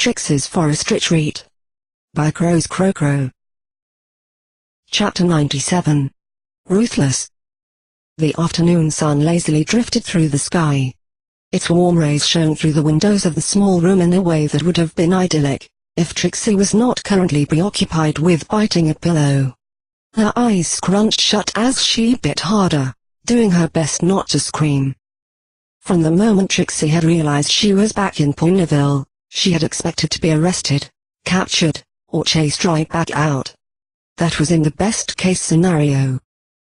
Trixie's Forest Retreat. By Crows Crow Crow. Chapter 97. Ruthless. The afternoon sun lazily drifted through the sky. Its warm rays shone through the windows of the small room in a way that would have been idyllic, if Trixie was not currently preoccupied with biting a pillow. Her eyes scrunched shut as she bit harder, doing her best not to scream. From the moment Trixie had realized she was back in Ponyville, she had expected to be arrested, captured, or chased right back out. That was in the best-case scenario.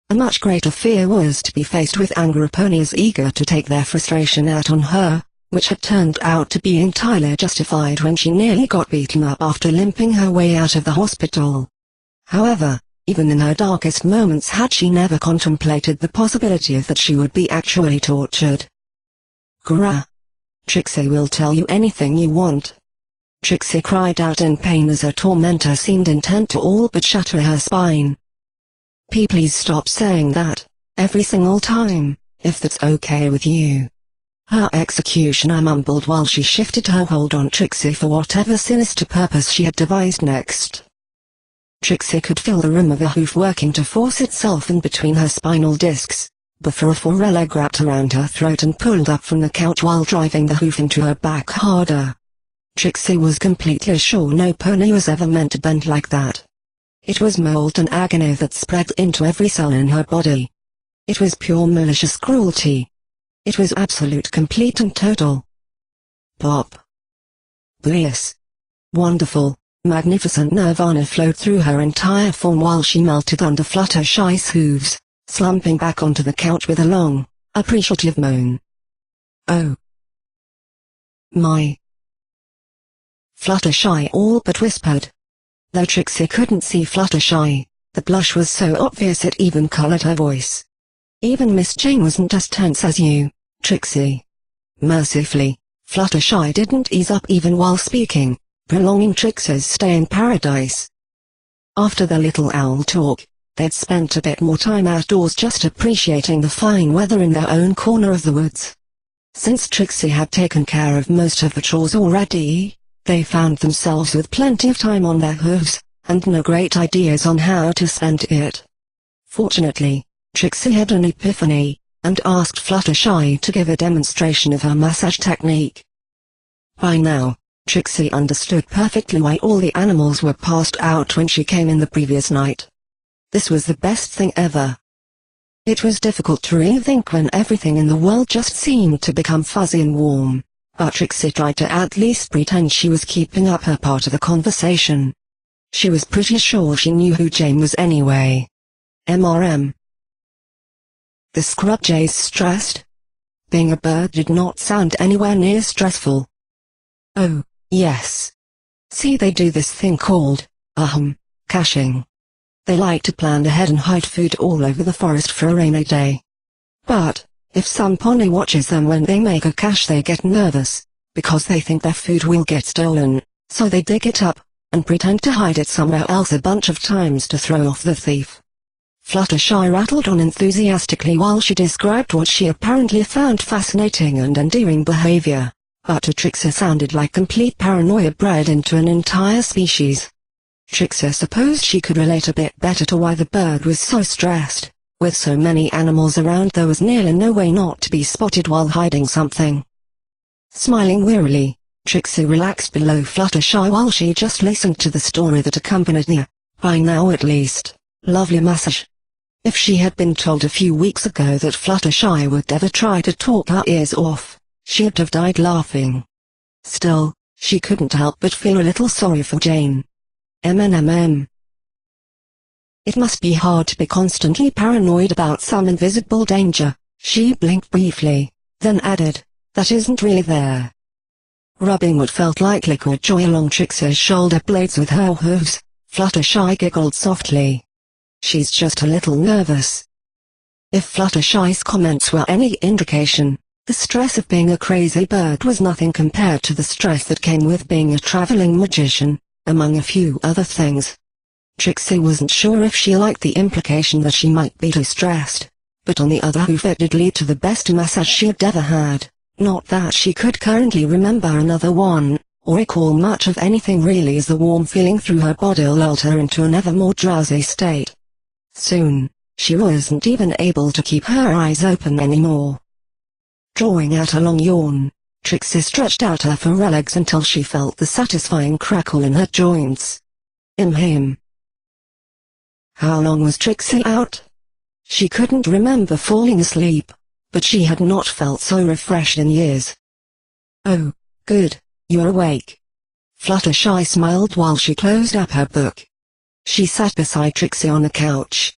A much greater fear was to be faced with angry ponies eager to take their frustration out on her, which had turned out to be entirely justified when she nearly got beaten up after limping her way out of the hospital. However, even in her darkest moments had she never contemplated the possibility that she would be actually tortured. "Grah! Trixie will tell you anything you want." Trixie cried out in pain as her tormentor seemed intent to all but shatter her spine. Please stop saying that, every single time, if that's okay with you." Her executioner mumbled while she shifted her hold on Trixie for whatever sinister purpose she had devised next. Trixie could feel the rim of a hoof working to force itself in between her spinal discs, before a foreleg wrapped around her throat and pulled up from the couch while driving the hoof into her back harder. Trixie was completely sure no pony was ever meant to bend like that. It was molten agony that spread into every cell in her body. It was pure malicious cruelty. It was absolute, complete and total. Pop. Bliss. Wonderful, magnificent nirvana flowed through her entire form while she melted under Fluttershy's hooves, slumping back onto the couch with a long, appreciative moan. "Oh. My." Fluttershy all but whispered. Though Trixie couldn't see Fluttershy, the blush was so obvious it even colored her voice. "Even Miss Jane wasn't as tense as you, Trixie." Mercifully, Fluttershy didn't ease up even while speaking, prolonging Trixie's stay in paradise. After the little owl talk, they'd spent a bit more time outdoors just appreciating the fine weather in their own corner of the woods. Since Trixie had taken care of most of the chores already, they found themselves with plenty of time on their hooves, and no great ideas on how to spend it. Fortunately, Trixie had an epiphany, and asked Fluttershy to give a demonstration of her massage technique. By now, Trixie understood perfectly why all the animals were passed out when she came in the previous night. This was the best thing ever. It was difficult to really think when everything in the world just seemed to become fuzzy and warm, but Trixie tried to at least pretend she was keeping up her part of the conversation. She was pretty sure she knew who Jane was anyway. MRM. The scrub jays stressed? Being a bird did not sound anywhere near stressful. "Oh, yes. See, they do this thing called, caching. They like to plan ahead and hide food all over the forest for a rainy day. But, if some pony watches them when they make a cache, they get nervous, because they think their food will get stolen, so they dig it up, and pretend to hide it somewhere else a bunch of times to throw off the thief." Fluttershy rattled on enthusiastically while she described what she apparently found fascinating and endearing behavior, but to Trixie sounded like complete paranoia bred into an entire species. Trixie supposed she could relate a bit better to why the bird was so stressed. With so many animals around, there was nearly no way not to be spotted while hiding something. Smiling wearily, Trixie relaxed below Fluttershy while she just listened to the story that accompanied the, by now at least, lovely massage. If she had been told a few weeks ago that Fluttershy would ever try to talk her ears off, she'd have died laughing. Still, she couldn't help but feel a little sorry for Jane. MNMM. It must be hard to be constantly paranoid about some invisible danger. She blinked briefly, then added, "That isn't really there." Rubbing what felt like liquid joy along Trixie's shoulder blades with her hooves, Fluttershy giggled softly. "She's just a little nervous." If Fluttershy's comments were any indication, the stress of being a crazy bird was nothing compared to the stress that came with being a traveling magician, among a few other things. Trixie wasn't sure if she liked the implication that she might be too stressed, but on the other hand it did lead to the best massage she had ever had, not that she could currently remember another one, or recall much of anything really, as the warm feeling through her body lulled her into an ever more drowsy state. Soon, she wasn't even able to keep her eyes open anymore. Drawing out a long yawn, Trixie stretched out her forelegs until she felt the satisfying crackle in her joints. Him. How long was Trixie out? She couldn't remember falling asleep, but she had not felt so refreshed in years. Oh, good, you're awake. Fluttershy smiled while she closed up her book. She sat beside Trixie on a couch.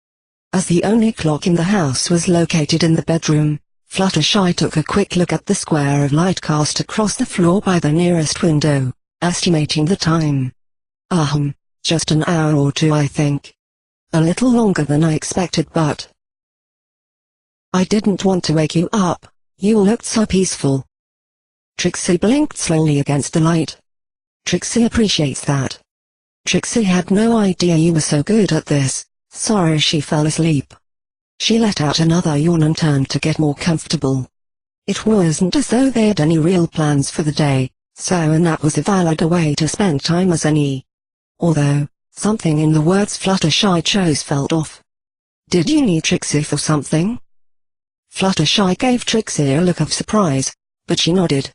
As the only clock in the house was located in the bedroom, Fluttershy took a quick look at the square of light cast across the floor by the nearest window, estimating the time. Just an hour or two, I think. A little longer than I expected, but... I didn't want to wake you up, you looked so peaceful. Trixie blinked slowly against the light. Trixie appreciates that. Trixie had no idea you were so good at this. Sorry she fell asleep. She let out another yawn and turned to get more comfortable. It wasn't as though they had any real plans for the day, so a nap was as valid a way to spend time as any. Although, something in the words Fluttershy chose felt off. Did you need Trixie for something? Fluttershy gave Trixie a look of surprise, but she nodded.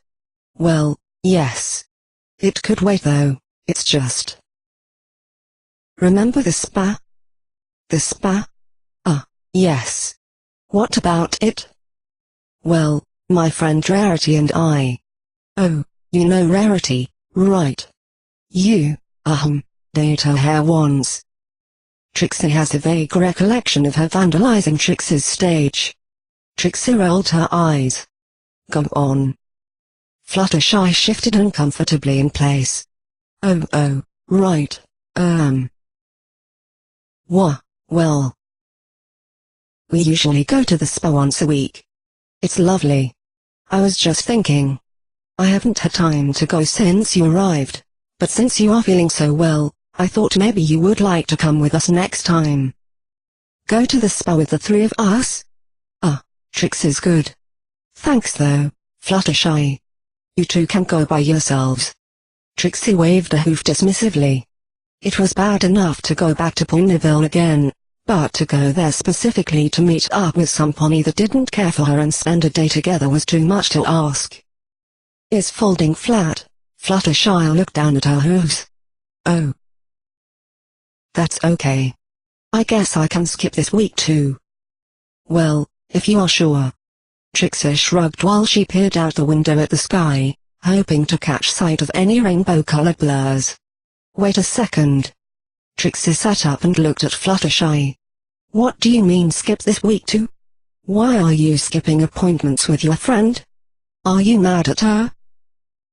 Well, yes. It could wait though, it's just... Remember the spa? The spa? Yes. What about it? Well, my friend Rarity and I. Oh, you know Rarity, right? You, date her hair once. Trixie has a vague recollection of her vandalizing Trixie's stage. Trixie rolled her eyes. Go on. Fluttershy shifted uncomfortably in place. Oh, right, Well. We usually go to the spa once a week. It's lovely. I was just thinking. I haven't had time to go since you arrived, but since you are feeling so well, I thought maybe you would like to come with us next time. Go to the spa with the three of us? Trixie's good. Thanks though, Fluttershy. You two can go by yourselves. Trixie waved a hoof dismissively. It was bad enough to go back to Ponyville again, but to go there specifically to meet up with some pony that didn't care for her and spend a day together was too much to ask. Is folding flat? Fluttershy looked down at her hooves. Oh. That's okay. I guess I can skip this week too. Well, if you are sure. Trixie shrugged while she peered out the window at the sky, hoping to catch sight of any rainbow-colored blurs. Wait a second. Trixie sat up and looked at Fluttershy. What do you mean skip this week too? Why are you skipping appointments with your friend? Are you mad at her?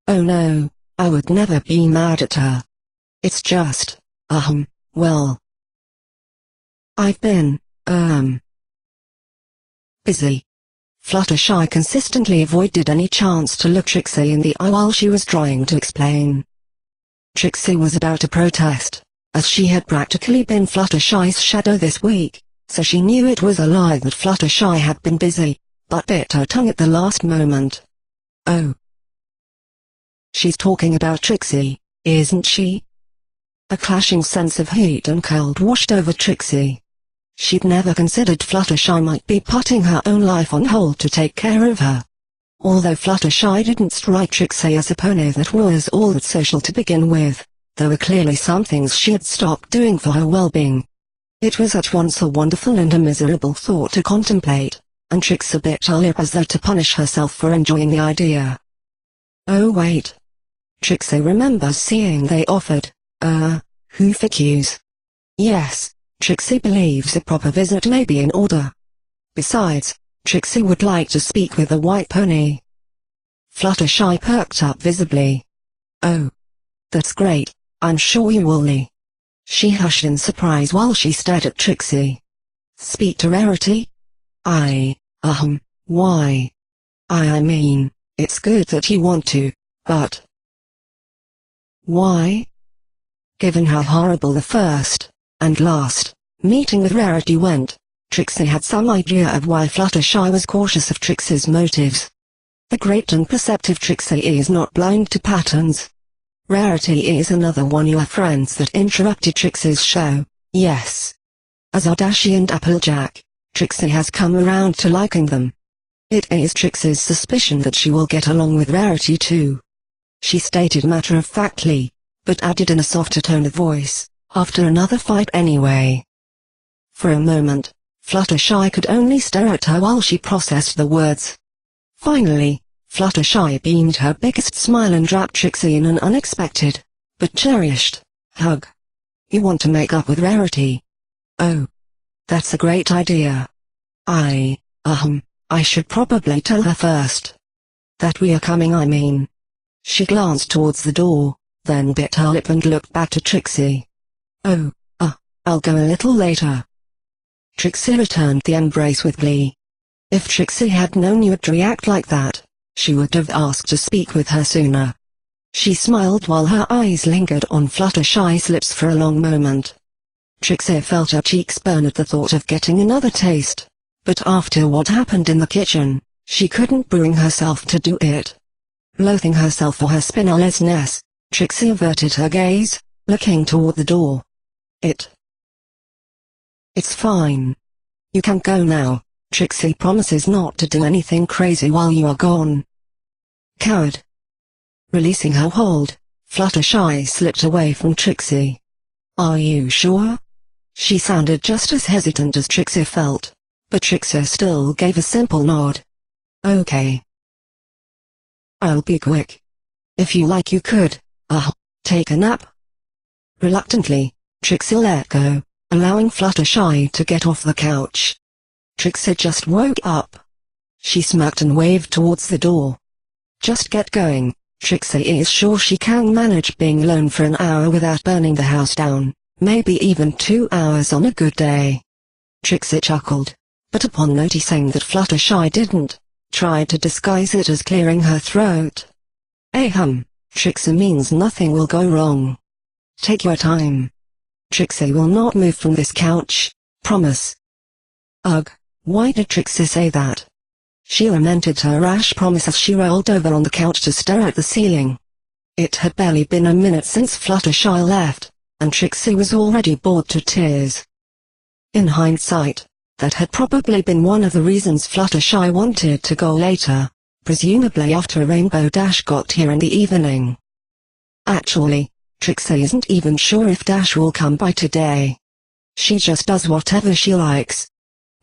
Oh no, I would never be mad at her. It's just, well. I've been, busy. Fluttershy consistently avoided any chance to look Trixie in the eye while she was trying to explain. Trixie was about to protest, as she had practically been Fluttershy's shadow this week, so she knew it was a lie that Fluttershy had been busy, but bit her tongue at the last moment. Oh. She's talking about Trixie, isn't she? A clashing sense of heat and cold washed over Trixie. She'd never considered Fluttershy might be putting her own life on hold to take care of her. Although Fluttershy didn't strike Trixie as a pony that was all that social to begin with, there were clearly some things she had stopped doing for her well-being. It was at once a wonderful and a miserable thought to contemplate, and Trixie bit her lip as though to punish herself for enjoying the idea. Oh wait. Trixie remembers seeing they offered, hooficus. Yes, Trixie believes a proper visit may be in order. Besides, Trixie would like to speak with the white pony. Fluttershy perked up visibly. Oh. That's great, I'm sure you will. She hushed in surprise while she stared at Trixie. Speak to Rarity? Why? I mean, it's good that you want to, but... Why? Given how horrible the first, and last, meeting with Rarity went, Trixie had some idea of why Fluttershy was cautious of Trixie's motives. The great and perceptive Trixie is not blind to patterns. Rarity is another one of your friends that interrupted Trixie's show, yes. As are Dashy and Applejack, Trixie has come around to liking them. It is Trixie's suspicion that she will get along with Rarity too. She stated matter-of-factly, but added in a softer tone of voice, after another fight anyway. For a moment, Fluttershy could only stare at her while she processed the words. Finally, Fluttershy beamed her biggest smile and wrapped Trixie in an unexpected, but cherished, hug. You want to make up with Rarity? Oh. That's a great idea. I should probably tell her first. That we are coming, I mean. She glanced towards the door, then bit her lip and looked back to Trixie. Oh, I'll go a little later. Trixie returned the embrace with glee. If Trixie had known you'd react like that, she would have asked to speak with her sooner. She smiled while her eyes lingered on Fluttershy's lips for a long moment. Trixie felt her cheeks burn at the thought of getting another taste, but after what happened in the kitchen, she couldn't bring herself to do it. Loathing herself for her spinelessness, Trixie averted her gaze, looking toward the door. It's fine. You can go now. Trixie promises not to do anything crazy while you are gone. Coward. Releasing her hold, Fluttershy slipped away from Trixie. Are you sure? She sounded just as hesitant as Trixie felt, but Trixie still gave a simple nod. Okay. I'll be quick. If you like you could, take a nap. Reluctantly, Trixie let go, allowing Fluttershy to get off the couch. Trixie just woke up. She smirked and waved towards the door. Just get going. Trixie is sure she can manage being alone for an hour without burning the house down, maybe even 2 hours on a good day. Trixie chuckled, but upon noticing that Fluttershy didn't, tried to disguise it as clearing her throat. Trixie means nothing will go wrong. Take your time. Trixie will not move from this couch, promise. Ugh, why did Trixie say that? She lamented her rash promise as she rolled over on the couch to stare at the ceiling. It had barely been a minute since Fluttershy left, and Trixie was already bored to tears. In hindsight, that had probably been one of the reasons Fluttershy wanted to go later, presumably after Rainbow Dash got here in the evening. Actually, Trixie isn't even sure if Dash will come by today. She just does whatever she likes.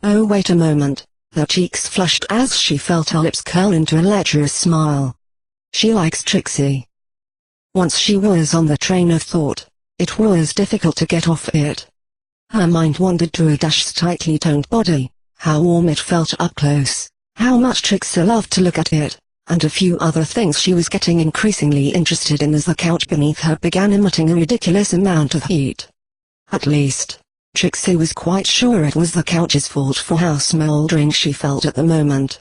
Oh wait a moment. Her cheeks flushed as she felt her lips curl into a lecherous smile. She likes Trixie. Once she was on the train of thought, it was difficult to get off it. Her mind wandered to a Dash's tightly toned body, how warm it felt up close, how much Trixie loved to look at it, and a few other things she was getting increasingly interested in as the couch beneath her began emitting a ridiculous amount of heat. At least, Trixie was quite sure it was the couch's fault for how smoldering she felt at the moment.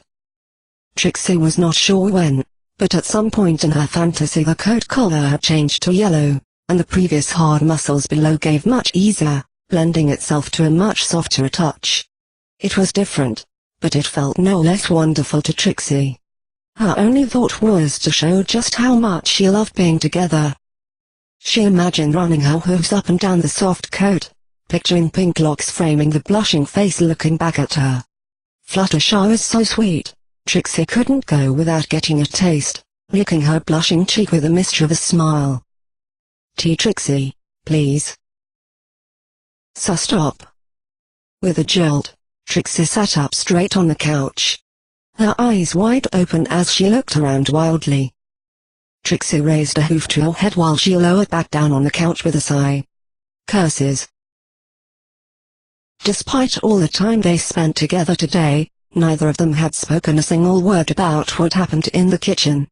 Trixie was not sure when, but at some point in her fantasy the coat collar had changed to yellow, and the previous hard muscles below gave much easier, lending itself to a much softer touch. It was different, but it felt no less wonderful to Trixie. Her only thought was to show just how much she loved being together. She imagined running her hooves up and down the soft coat, picturing pink locks framing the blushing face looking back at her. Fluttershy was so sweet, Trixie couldn't go without getting a taste, licking her blushing cheek with a mischievous smile. Tea, Trixie, please. So stop. With a jolt, Trixie sat up straight on the couch. Her eyes wide open as she looked around wildly. Trixie raised a hoof to her head while she lowered back down on the couch with a sigh. Curses. Despite all the time they spent together today, neither of them had spoken a single word about what happened in the kitchen.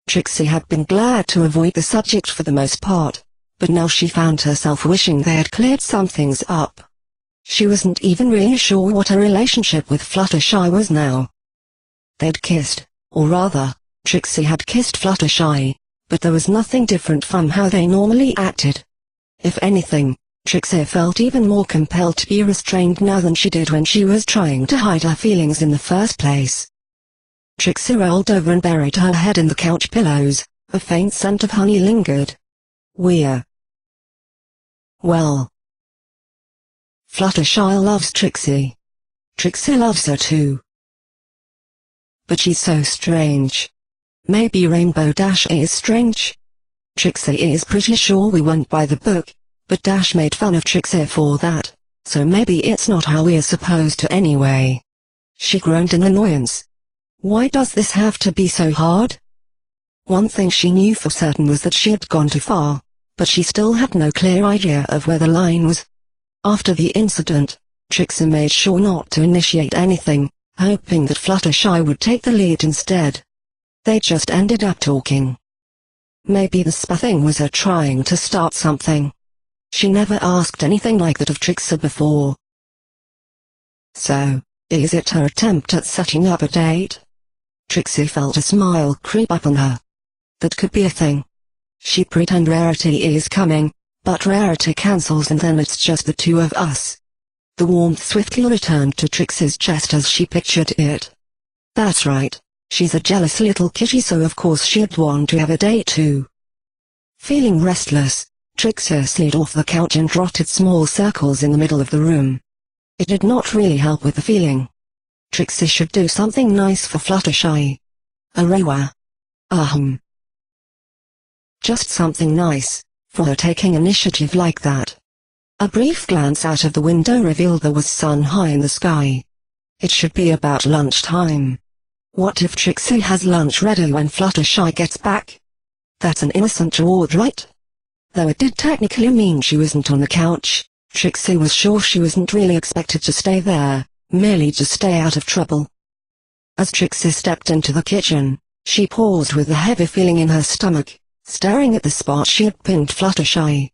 Trixie had been glad to avoid the subject for the most part, but now she found herself wishing they had cleared some things up. She wasn't even really sure what her relationship with Fluttershy was now. They'd kissed, or rather, Trixie had kissed Fluttershy, but there was nothing different from how they normally acted. If anything, Trixie felt even more compelled to be restrained now than she did when she was trying to hide her feelings in the first place. Trixie rolled over and buried her head in the couch pillows, a faint scent of honey lingered, We're. Well. Fluttershy loves Trixie. Trixie loves her too. But she's so strange. Maybe Rainbow Dash is strange? Trixie is pretty sure we went by the book, but Dash made fun of Trixie for that, so maybe it's not how we're supposed to anyway. She groaned in annoyance. Why does this have to be so hard? One thing she knew for certain was that she had gone too far, but she still had no clear idea of where the line was. After the incident, Trixie made sure not to initiate anything, hoping that Fluttershy would take the lead instead. They just ended up talking. Maybe the spa thing was her trying to start something. She never asked anything like that of Trixie before. So, is it her attempt at setting up a date? Trixie felt a smile creep up on her. That could be a thing. She'd pretend Rarity is coming, but Rarity cancels and then it's just the two of us. The warmth swiftly returned to Trixie's chest as she pictured it. That's right. She's a jealous little kitty, so of course she'd want to have a date too. Feeling restless, Trixie slid off the couch and trotted small circles in the middle of the room. It did not really help with the feeling. Trixie should do something nice for Fluttershy. A rewa. Just something nice, for her taking initiative like that. A brief glance out of the window revealed there was sun high in the sky. It should be about lunchtime. What if Trixie has lunch ready when Fluttershy gets back? That's an innocent reward, right? Though it did technically mean she wasn't on the couch, Trixie was sure she wasn't really expected to stay there, merely to stay out of trouble. As Trixie stepped into the kitchen, she paused with a heavy feeling in her stomach, staring at the spot she had pinned Fluttershy.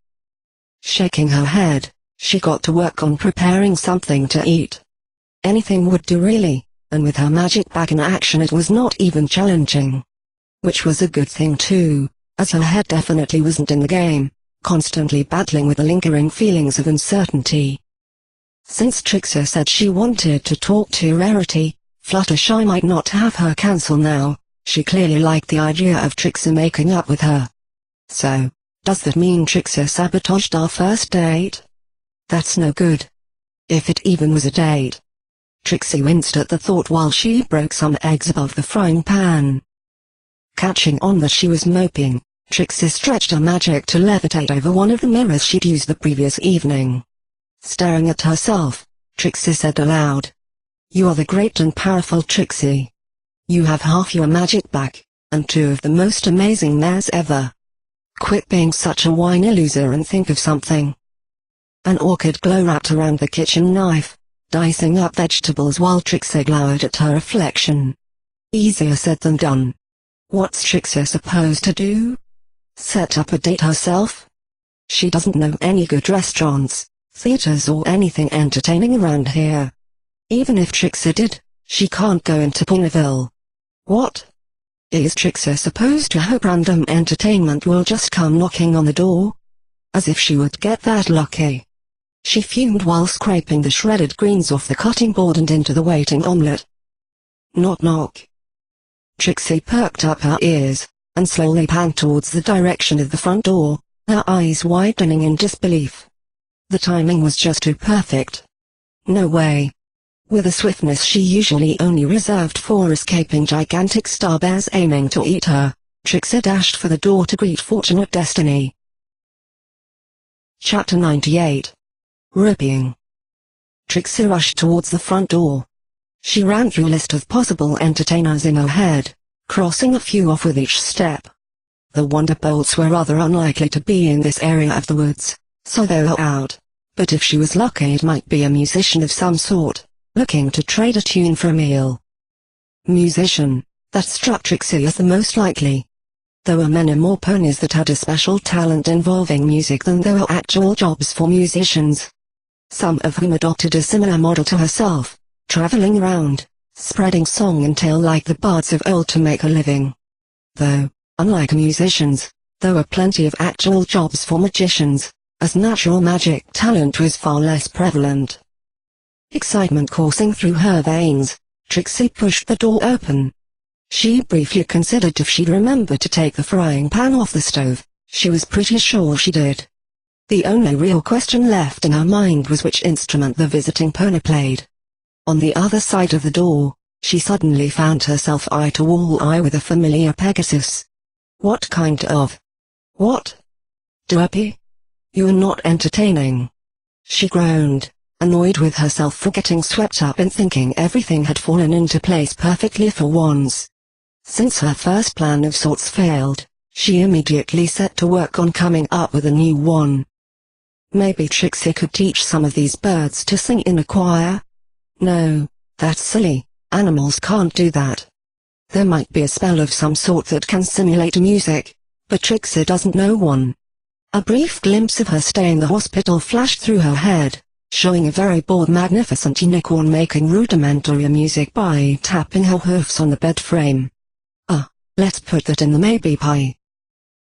Shaking her head, she got to work on preparing something to eat. Anything would do really, and with her magic back in action it was not even challenging. Which was a good thing too, as her head definitely wasn't in the game, constantly battling with the lingering feelings of uncertainty. Since Trixie said she wanted to talk to Rarity, Fluttershy might not have her cancel now. She clearly liked the idea of Trixie making up with her. So, does that mean Trixie sabotaged our first date? That's no good. If it even was a date. Trixie winced at the thought while she broke some eggs above the frying pan. Catching on that she was moping, Trixie stretched her magic to levitate over one of the mirrors she'd used the previous evening. Staring at herself, Trixie said aloud, "You are the great and powerful Trixie. You have half your magic back, and two of the most amazing mares ever. Quit being such a whiny loser and think of something." An orchid glow wrapped around the kitchen knife, dicing up vegetables while Trixie glowered at her reflection. Easier said than done. What's Trixie supposed to do? Set up a date herself? She doesn't know any good restaurants, theaters or anything entertaining around here. Even if Trixie did, she can't go into Ponyville. What? Is Trixie supposed to hope random entertainment will just come knocking on the door? As if she would get that lucky. She fumed while scraping the shredded greens off the cutting board and into the waiting omelette. Knock knock. Trixie perked up her ears, and slowly panned towards the direction of the front door, her eyes widening in disbelief. The timing was just too perfect. No way. With a swiftness she usually only reserved for escaping gigantic star bears aiming to eat her, Trixie dashed for the door to greet fortunate destiny. Chapter 98. Ripping. Trixie rushed towards the front door. She ran through a list of possible entertainers in her head, crossing a few off with each step. The Wonderbolts were rather unlikely to be in this area of the woods, so they were out. But if she was lucky it might be a musician of some sort, looking to trade a tune for a meal. Musician, that struck Trixie as the most likely. There were many more ponies that had a special talent involving music than there were actual jobs for musicians. Some of whom adopted a similar model to herself, traveling around, spreading song and tale like the bards of old to make a living. Though, unlike musicians, there were plenty of actual jobs for magicians, as natural magic talent was far less prevalent. Excitement coursing through her veins, Trixie pushed the door open. She briefly considered if she'd remember to take the frying pan off the stove. She was pretty sure she did. The only real question left in her mind was which instrument the visiting pony played. On the other side of the door, she suddenly found herself eye-to-eye with a familiar Pegasus. What kind of... What? Derpy? You're not entertaining. She groaned, annoyed with herself for getting swept up in thinking everything had fallen into place perfectly for once. Since her first plan of sorts failed, she immediately set to work on coming up with a new one. Maybe Trixie could teach some of these birds to sing in a choir? No, that's silly, animals can't do that. There might be a spell of some sort that can simulate music, but Trixie doesn't know one. A brief glimpse of her stay in the hospital flashed through her head, showing a very bored magnificent unicorn making rudimentary music by tapping her hoofs on the bed frame. Let's put that in the maybe pie.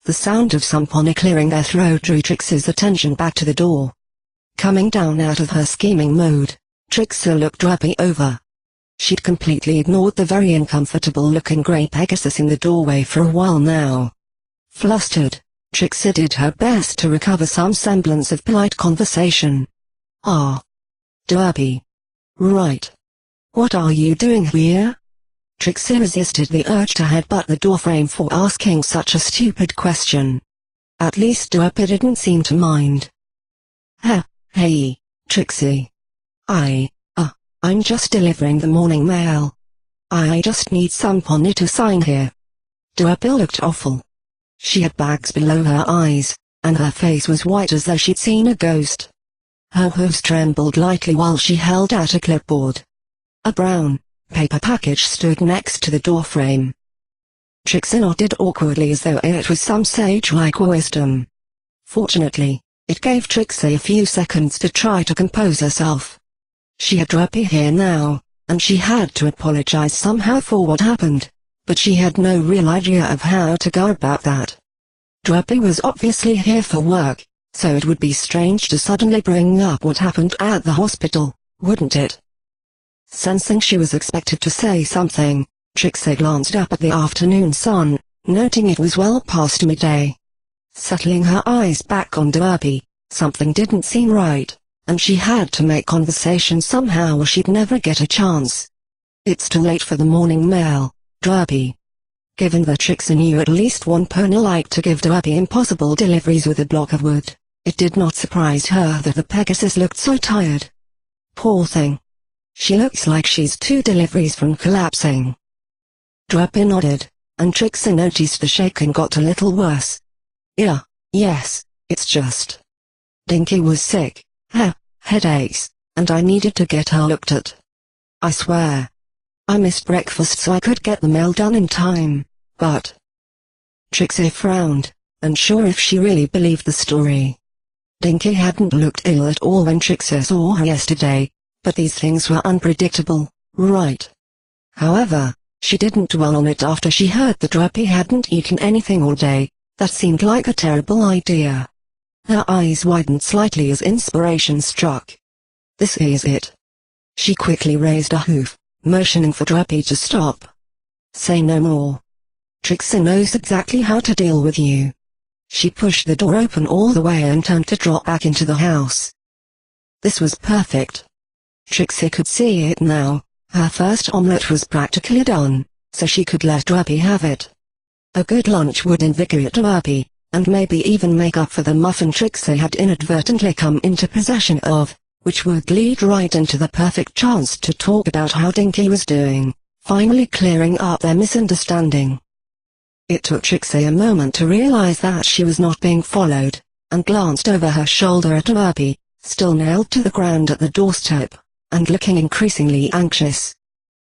The sound of some pony clearing their throat drew Trixie's attention back to the door. Coming down out of her scheming mode, Trixie looked Derpy over. She'd completely ignored the very uncomfortable-looking grey Pegasus in the doorway for a while now. Flustered, Trixie did her best to recover some semblance of polite conversation. Derpy. Right. What are you doing here? Trixie resisted the urge to headbutt the doorframe for asking such a stupid question. At least Derpy didn't seem to mind. Hey, Trixie. I'm just delivering the morning mail. I just need some pony to sign here. Derpy looked awful. She had bags below her eyes, and her face was white as though she'd seen a ghost. Her hooves trembled lightly while she held out a clipboard. A brown paper package stood next to the doorframe. Trixie nodded awkwardly as though it was some sage-like wisdom. Fortunately, it gave Trixie a few seconds to try to compose herself. She had Derpy here now, and she had to apologize somehow for what happened, but she had no real idea of how to go about that. Derpy was obviously here for work, so it would be strange to suddenly bring up what happened at the hospital, wouldn't it? Sensing she was expected to say something, Trixie glanced up at the afternoon sun, noting it was well past midday. Settling her eyes back on Derpy, something didn't seem right, and she had to make conversation somehow or she'd never get a chance. It's too late for the morning mail, Derpy. Given that Trixie knew at least one pony liked to give Derpy impossible deliveries with a block of wood, it did not surprise her that the Pegasus looked so tired. Poor thing. She looks like she's 2 deliveries from collapsing. Derpy nodded, and Trixie noticed the shaking got a little worse. Yes, it's just. Dinky was sick, headaches, and I needed to get her looked at. I swear. I missed breakfast so I could get the mail done in time, but... Trixie frowned, unsure if she really believed the story. Dinky hadn't looked ill at all when Trixie saw her yesterday, but these things were unpredictable, right? However, she didn't dwell on it after she heard that Derpy hadn't eaten anything all day. That seemed like a terrible idea. Her eyes widened slightly as inspiration struck. This is it. She quickly raised a hoof, motioning for Derpy to stop. Say no more. Trixie knows exactly how to deal with you. She pushed the door open all the way and turned to drop back into the house. This was perfect. Trixie could see it now. Her first omelette was practically done, so she could let Derpy have it. A good lunch would invigorate Derpy, and maybe even make up for the muffin Trixie had inadvertently come into possession of, which would lead right into the perfect chance to talk about how Dinky was doing, finally clearing up their misunderstanding. It took Trixie a moment to realize that she was not being followed, and glanced over her shoulder at Derpy, still nailed to the ground at the doorstep, and looking increasingly anxious.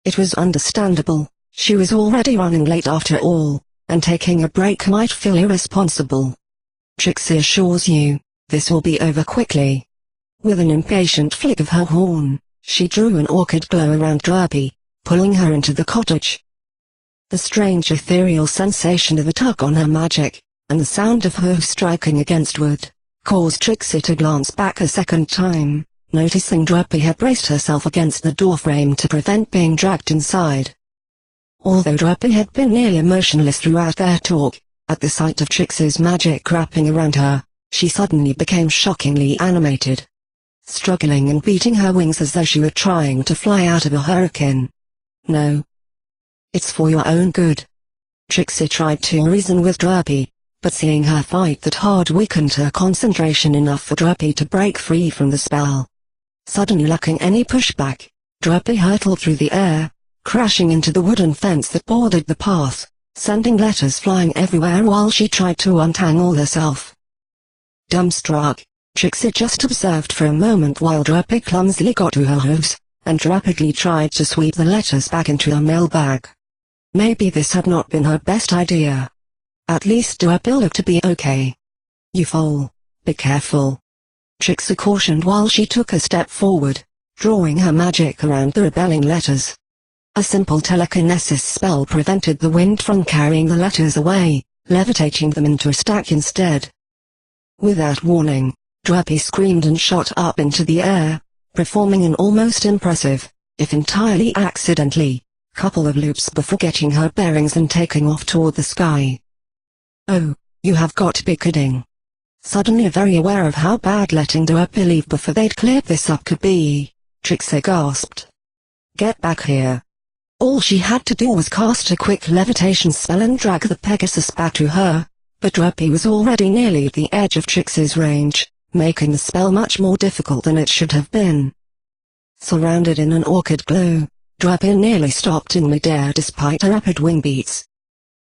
It was understandable, she was already running late after all, and taking a break might feel irresponsible. Trixie assures you, this will be over quickly. With an impatient flick of her horn, she drew an orchid glow around Derpy, pulling her into the cottage. The strange ethereal sensation of a tug on her magic, and the sound of hooves striking against wood, caused Trixie to glance back a second time, noticing Derpy had braced herself against the doorframe to prevent being dragged inside. Although Derpy had been nearly motionless throughout their talk, At the sight of Trixie's magic wrapping around her, she suddenly became shockingly animated, struggling and beating her wings as though she were trying to fly out of a hurricane. "No. It's for your own good." Trixie tried to reason with Droppy, but seeing her fight that hard weakened her concentration enough for Droppy to break free from the spell. Suddenly lacking any pushback, Droppy hurtled through the air, crashing into the wooden fence that bordered the path, sending letters flying everywhere while she tried to untangle herself. Dumbstruck, Trixie just observed for a moment while Droppy clumsily got to her hooves, and rapidly tried to sweep the letters back into her mailbag. Maybe this had not been her best idea. At least Droppy looked to be okay. "You fall. Be careful," Trixie cautioned while she took a step forward, drawing her magic around the rebelling letters. A simple telekinesis spell prevented the wind from carrying the letters away, levitating them into a stack instead. Without warning, Droppy screamed and shot up into the air, performing an almost impressive, if entirely accidentally, couple of loops before getting her bearings and taking off toward the sky. "Oh, you have got to be kidding." Suddenly very aware of how bad letting Droppy leave before they'd cleared this up could be, Trixie gasped. "Get back here." All she had to do was cast a quick levitation spell and drag the Pegasus back to her, but Droppy was already nearly at the edge of Trixie's range, making the spell much more difficult than it should have been. Surrounded in an orchid glow, Droppy nearly stopped in midair despite her rapid wing beats.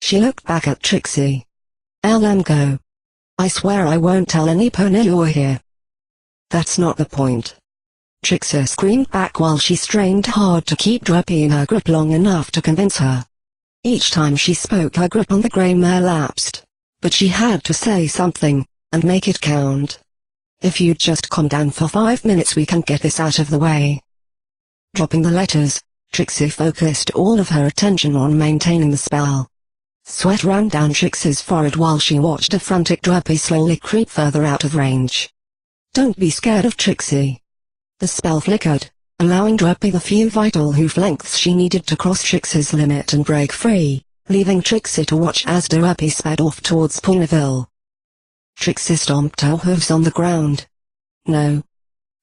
She looked back at Trixie. "Go. I swear I won't tell any pony you're here." "That's not the point," Trixie screamed back while she strained hard to keep Droppy in her grip long enough to convince her. Each time she spoke her grip on the grey mare lapsed, but she had to say something, and make it count. "If you'd just calm down for 5 minutes we can get this out of the way." Dropping the letters, Trixie focused all of her attention on maintaining the spell. Sweat ran down Trixie's forehead while she watched a frantic Droppy slowly creep further out of range. "Don't be scared of Trixie." The spell flickered, allowing Droppy the few vital hoof lengths she needed to cross Trixie's limit and break free, leaving Trixie to watch as Droppy sped off towards Ponyville. Trixie stomped her hooves on the ground. "No.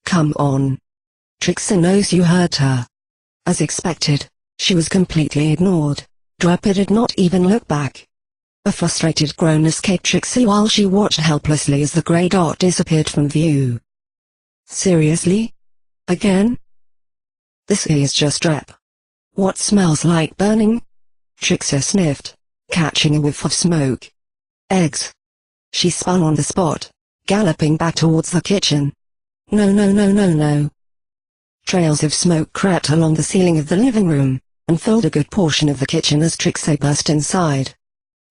Come on." "Trixie knows you hurt her." As expected, she was completely ignored. Droppy did not even look back. A frustrated groan escaped Trixie while she watched helplessly as the grey dot disappeared from view. "Seriously? Again? This is just Drep. What smells like burning?" Trixie sniffed, catching a whiff of smoke. "Eggs." She spun on the spot, galloping back towards the kitchen. "No no no no no." Trails of smoke crept along the ceiling of the living room, and filled a good portion of the kitchen as Trixie burst inside.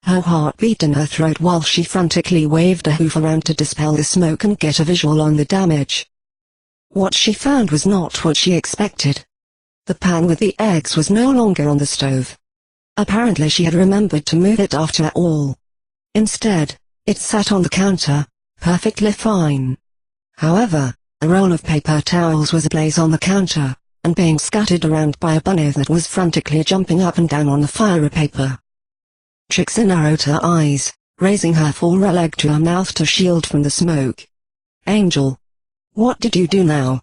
Her heart beat in her throat while she frantically waved a hoof around to dispel the smoke and get a visual on the damage. What she found was not what she expected. The pan with the eggs was no longer on the stove. Apparently she had remembered to move it after all. Instead, it sat on the counter, perfectly fine. However, a roll of paper towels was ablaze on the counter, and being scattered around by a bunny that was frantically jumping up and down on the fiery paper. Trixie narrowed her eyes, raising her foreleg to her mouth to shield from the smoke. "Angel, what did you do now?"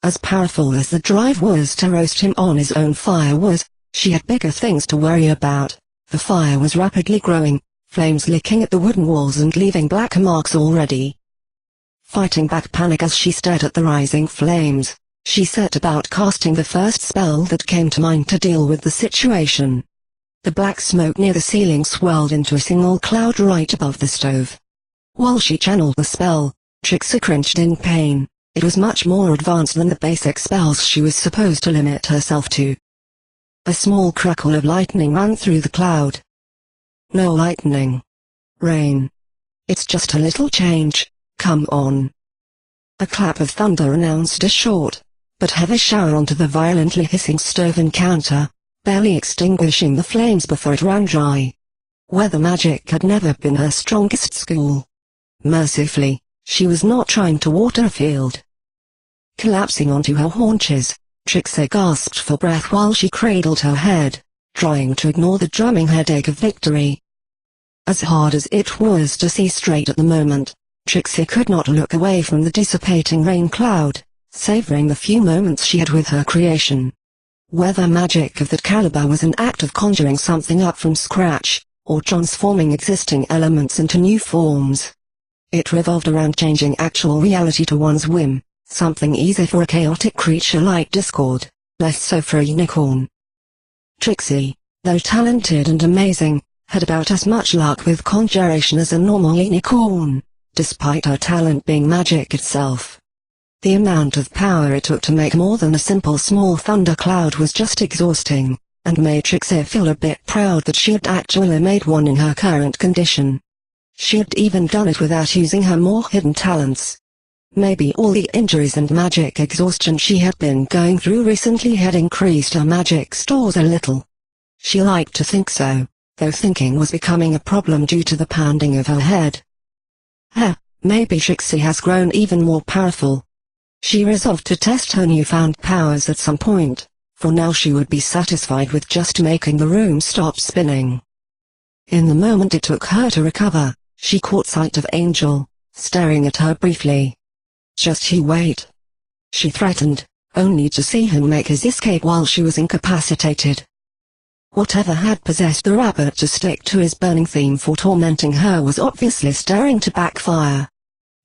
As powerful as the drive was to roast him on his own fire was, she had bigger things to worry about. The fire was rapidly growing, flames licking at the wooden walls and leaving black marks already. Fighting back panic as she stared at the rising flames, she set about casting the first spell that came to mind to deal with the situation. The black smoke near the ceiling swirled into a single cloud right above the stove. While she channeled the spell, Trixie cringed in pain. It was much more advanced than the basic spells she was supposed to limit herself to. A small crackle of lightning ran through the cloud. "No lightning. Rain. It's just a little change. Come on." A clap of thunder announced a short, but heavy shower onto the violently hissing stove and counter, barely extinguishing the flames before it ran dry. Weather magic had never been her strongest school. Mercifully, she was not trying to water a field. Collapsing onto her haunches, Trixie gasped for breath while she cradled her head, trying to ignore the drumming headache of victory. As hard as it was to see straight at the moment, Trixie could not look away from the dissipating rain cloud, savoring the few moments she had with her creation. Whether magic of that caliber was an act of conjuring something up from scratch, or transforming existing elements into new forms, it revolved around changing actual reality to one's whim, something easy for a chaotic creature like Discord, less so for a unicorn. Trixie, though talented and amazing, had about as much luck with conjuration as a normal unicorn, despite her talent being magic itself. The amount of power it took to make more than a simple small thundercloud was just exhausting, and made Trixie feel a bit proud that she had actually made one in her current condition. She had even done it without using her more hidden talents. Maybe all the injuries and magic exhaustion she had been going through recently had increased her magic stores a little. She liked to think so, though thinking was becoming a problem due to the pounding of her head. Maybe Trixie has grown even more powerful. She resolved to test her newfound powers at some point. For now she would be satisfied with just making the room stop spinning. In the moment it took her to recover, she caught sight of Angel, staring at her briefly. "Just you wait," she threatened, only to see him make his escape while she was incapacitated. Whatever had possessed the rabbit to stick to his burning theme for tormenting her was obviously starting to backfire.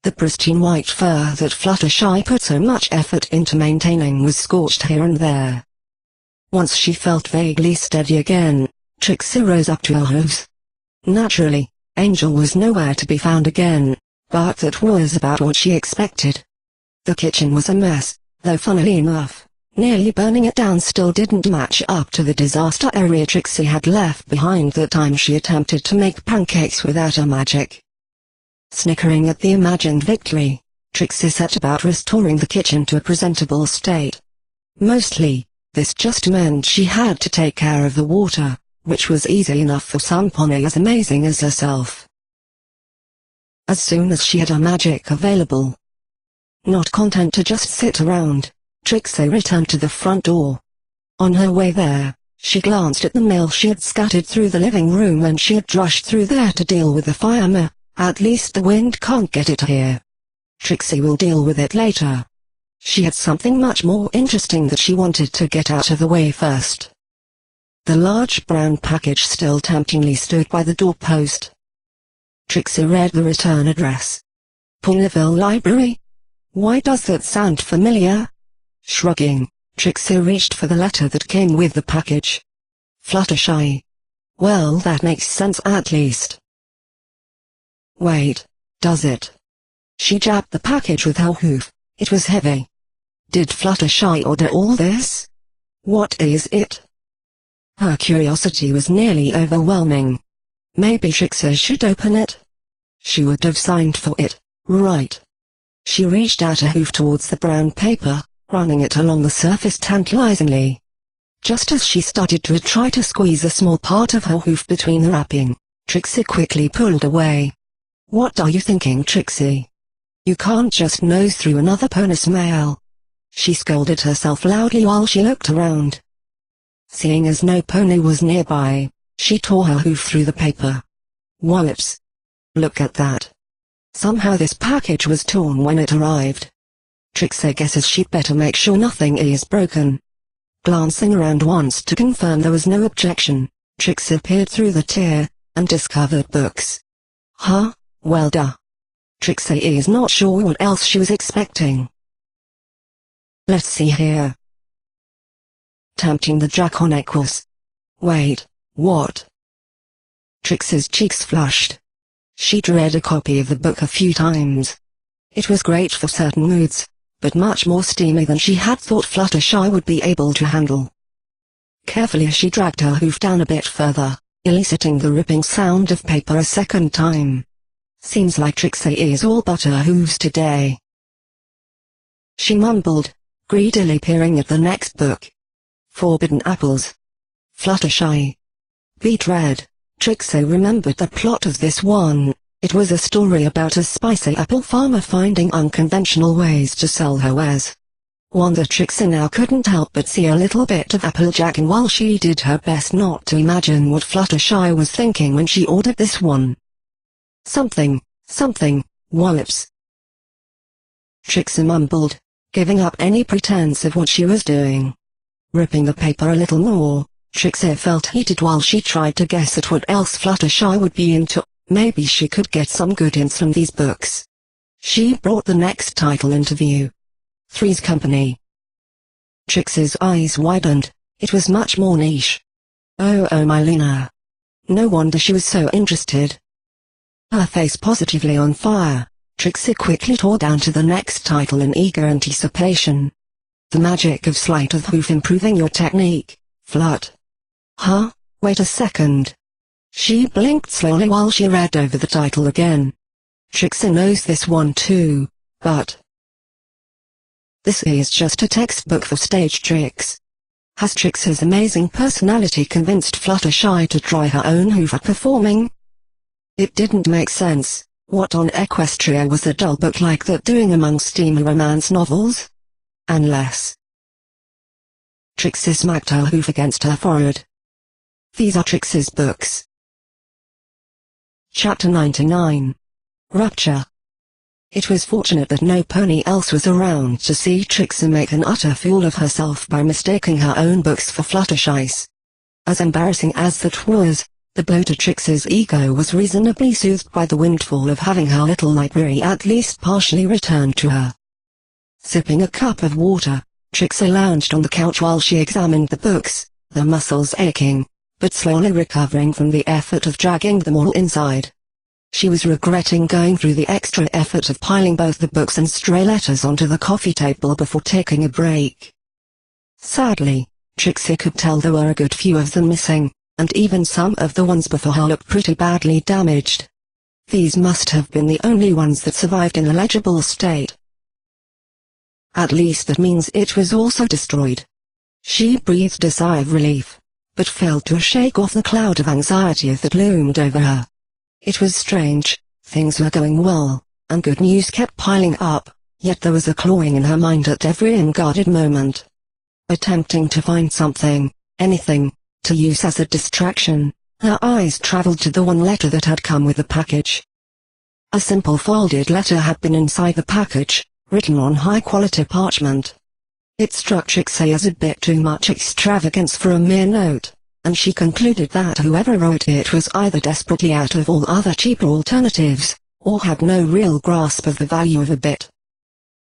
The pristine white fur that Fluttershy put so much effort into maintaining was scorched here and there. Once she felt vaguely steady again, Trixie rose up to her hooves. Naturally, Angel was nowhere to be found again, but that was about what she expected. The kitchen was a mess, though funnily enough, nearly burning it down still didn't match up to the disaster area Trixie had left behind the time she attempted to make pancakes without her magic. Snickering at the imagined victory, Trixie set about restoring the kitchen to a presentable state. Mostly, this just meant she had to take care of the water, which was easy enough for some pony as amazing as herself. As soon as she had her magic available, not content to just sit around, Trixie returned to the front door. On her way there, she glanced at the mail she had scattered through the living room when she had rushed through there to deal with the fire. At least the wind can't get it here. Trixie will deal with it later. She had something much more interesting that she wanted to get out of the way first. The large brown package still temptingly stood by the doorpost. Trixie read the return address. Ponyville Library? Why does that sound familiar? Shrugging, Trixie reached for the letter that came with the package. Fluttershy. Well, that makes sense at least. Wait, does it? She jabbed the package with her hoof. It was heavy. Did Fluttershy order all this? What is it? Her curiosity was nearly overwhelming. Maybe Trixie should open it. She would have signed for it, right? She reached out a hoof towards the brown paper, running it along the surface tantalizingly. Just as she started to try to squeeze a small part of her hoof between the wrapping, Trixie quickly pulled away. What are you thinking, Trixie? You can't just nose through another pony's mail. She scolded herself loudly while she looked around. Seeing as no pony was nearby, she tore her hoof through the paper. Whoops. Look at that. Somehow this package was torn when it arrived. Trixie guesses she'd better make sure nothing is broken. Glancing around once to confirm there was no objection, Trixie peered through the tier, and discovered books. Huh? Well duh. Trixie is not sure what else she was expecting. Let's see here. Tempting the draconic was. Wait, what? Trixie's cheeks flushed. She'd read a copy of the book a few times. It was great for certain moods, but much more steamy than she had thought Fluttershy would be able to handle. Carefully she dragged her hoof down a bit further, eliciting the ripping sound of paper a second time. Seems like Trixie is all but her hooves today. She mumbled, greedily peering at the next book. Forbidden Apples. Fluttershy. Beet red. Trixie remembered the plot of this one. It was a story about a spicy apple farmer finding unconventional ways to sell her wares. Wanda Trixie now couldn't help but see a little bit of Applejack, and while she did her best not to imagine what Fluttershy was thinking when she ordered this one. Something, wallops. Trixie mumbled, giving up any pretense of what she was doing. Ripping the paper a little more, Trixie felt heated while she tried to guess at what else Fluttershy would be into. Maybe she could get some good hints from these books. She brought the next title into view. Three's Company. Trixie's eyes widened. It was much more niche. Oh my Luna. No wonder she was so interested. Her face positively on fire, Trixie quickly tore down to the next title in eager anticipation. The magic of sleight of hoof improving your technique, Flut. Huh? Wait a second. She blinked slowly while she read over the title again. Trixie knows this one too, but this is just a textbook for stage tricks. Has Trixie's amazing personality convinced Fluttershy to try her own hoof at performing? It didn't make sense. What on Equestria was a dull book like that doing among steamy romance novels? Unless Trixie smacked her hoof against her forehead. These are Trixie's books. Chapter 99. Rupture. It was fortunate that no pony else was around to see Trixie make an utter fool of herself by mistaking her own books for Fluttershy's. As embarrassing as that was, the blow to Trixie's ego was reasonably soothed by the windfall of having her little library at least partially returned to her. Sipping a cup of water, Trixie lounged on the couch while she examined the books, her muscles aching, but slowly recovering from the effort of dragging them all inside. She was regretting going through the extra effort of piling both the books and stray letters onto the coffee table before taking a break. Sadly, Trixie could tell there were a good few of them missing, and even some of the ones before her looked pretty badly damaged. These must have been the only ones that survived in a legible state. At least that means it was also destroyed. She breathed a sigh of relief, but failed to shake off the cloud of anxiety that loomed over her. It was strange, things were going well, and good news kept piling up, yet there was a clawing in her mind at every unguarded moment. Attempting to find something, anything, to use as a distraction, her eyes traveled to the one letter that had come with the package. A simple folded letter had been inside the package, written on high-quality parchment. It struck Trixie as a bit too much extravagance for a mere note, and she concluded that whoever wrote it was either desperately out of all other cheaper alternatives, or had no real grasp of the value of a bit.